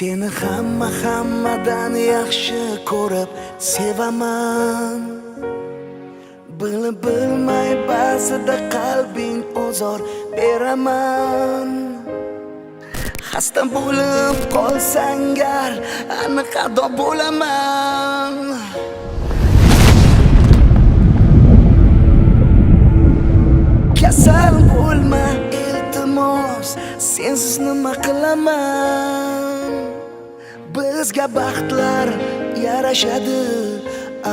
Seni hammadan yaxshi ko'rib sevaman. Bilib bilmay ba'zida qalbing ozor beraman. Xasta bo'lib qolsang gar aniq ado bo'laman. Kasal bo'lma iltimos, sensiz nima qilaman? Bizga baxtlar yarashadi,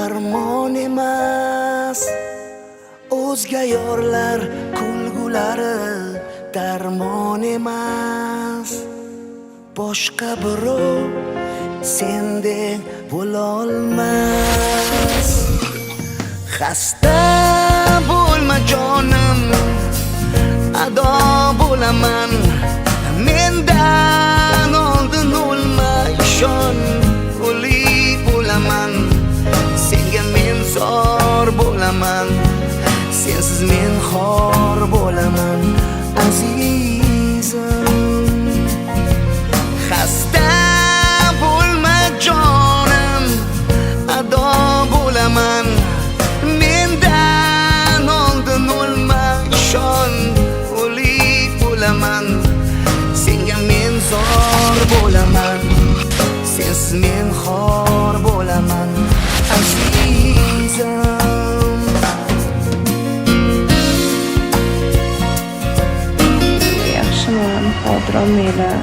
armon emas. O'zga yorlar kulgulari darmon emas. Boshqa birov sendek bo'lolmas. Xasta bo'lma jonim, ado bo'laman. Mendan oldin o'lma, ishon, o'lik bo'laman. Senga men zor bo'laman, sensiz men xor bo'laman azizim. Xasta bo'lma jonim, ado bo'laman. Mendan oldin o'lma, ishon, o'lik bo'laman. Senga men zor bo'laman, sensiz men xor bo'laman azizim. Yaxshiman, hozir olmaylar.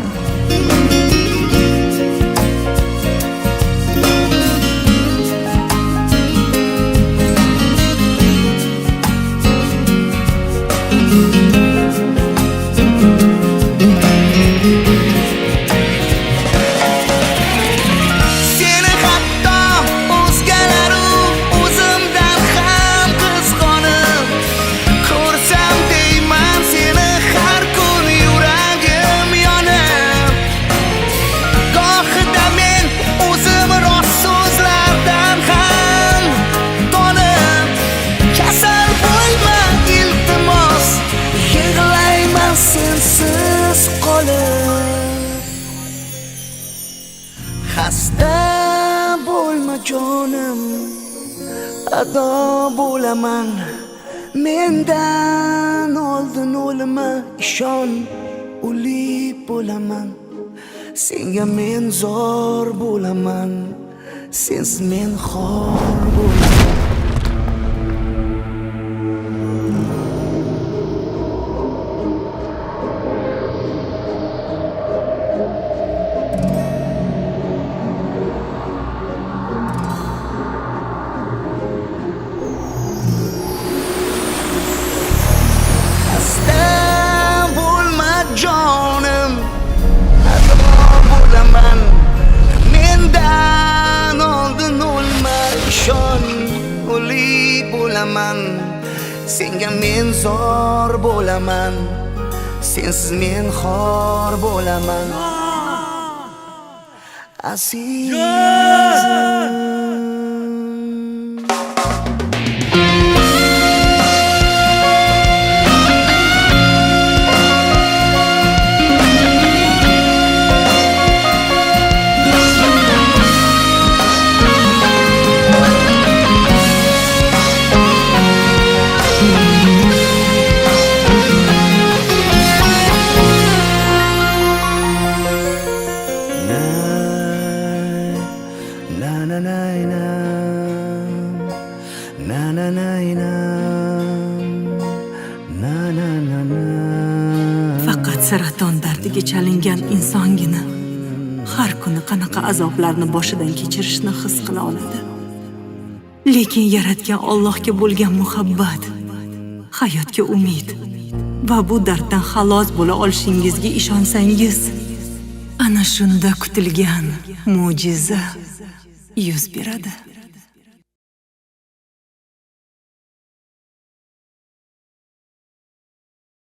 Xasta bo'lma jonim, ado bo'laman. Mendan oldin o'lma, ishon, o'lik bo'laman. Senga men zor bo'laman, sensiz men xor bo'laman. Jonim, ado bo'laman. Mendan oldin o'lma, ishon, o'lik bo'laman. Senga men zor bo'laman, sensiz men xor bo'laman azizim. Faqat saraton dardiga chalingan insongina har kuni qanaqa azoblarni boshidan kechirishni his qila oladi. Lekin yaratgan Allohga bo'lgan muhabbat, hayotga umid va bu darddan xalos bo'la olishingizga ishonsangiz, ana shunda kutilgan mo'jiza yuz beradi.